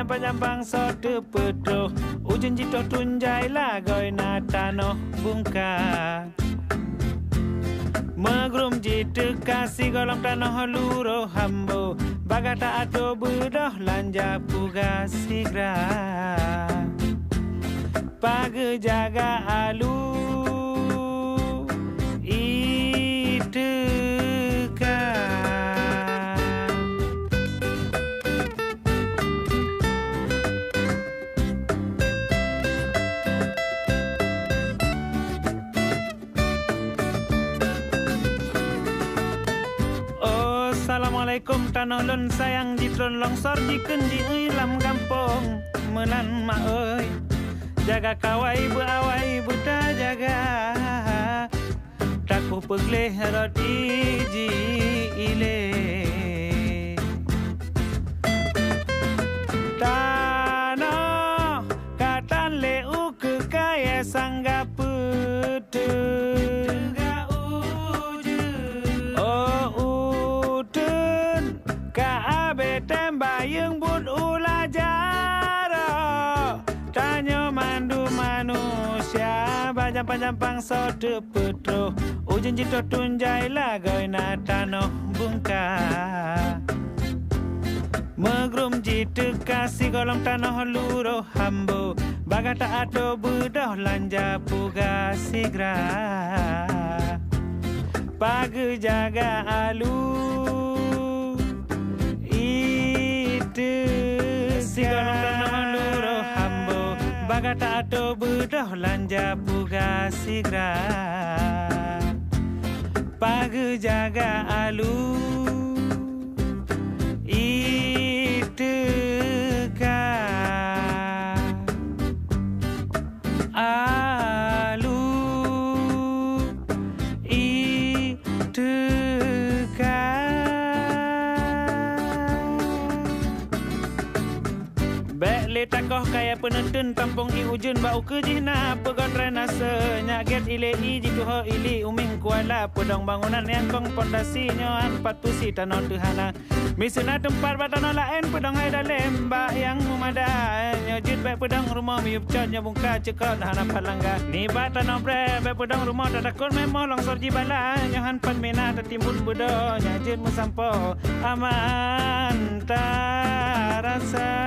panjang bangsa tepedro ujun jito tunjai lagoi natano bungka Megrum jitu kasih golong tanah luro hambo Bagata ato bedoh lanja puga sigra Page jaga alu iteka Assalamualaikum tanah lun sayang jitron longsor jiken ji lam kampung menan ma oi jaga kawai beawai buta jaga taku pegleh roti ji ile tanah katan leu ke kaya sangga petu Tembayang bud ula jara Tanya mandu manusia Panjang-panjang pangsa tepetro Ujun jito tunjai lagoi natano bungka Megrum jitu kasih golong tanah luro hambo Bagata ato bedoh lanja puga sigra Page jaga alu Sigolong tanah luro hambo Bagata ato bedoh lanja puga sigra Page jaga alu iteka alu iteka Bek takoh kaya penentun tampung i ujun bau ke jihna pegon renase nyaget ile i jitu ho ili uming kuala pedong bangunan yang kong pondasi nyoan patusi tanah tuhana misuna tempat batano lain pedong ai dalem ba yang umada nyojit bek pedong rumah miup cot nyabungka cekot hana palangga ni batano bre bek pedong rumah tatakon memo longsor jibala nyohan pan mena tatimbun bedo nyajit musampo aman tarasa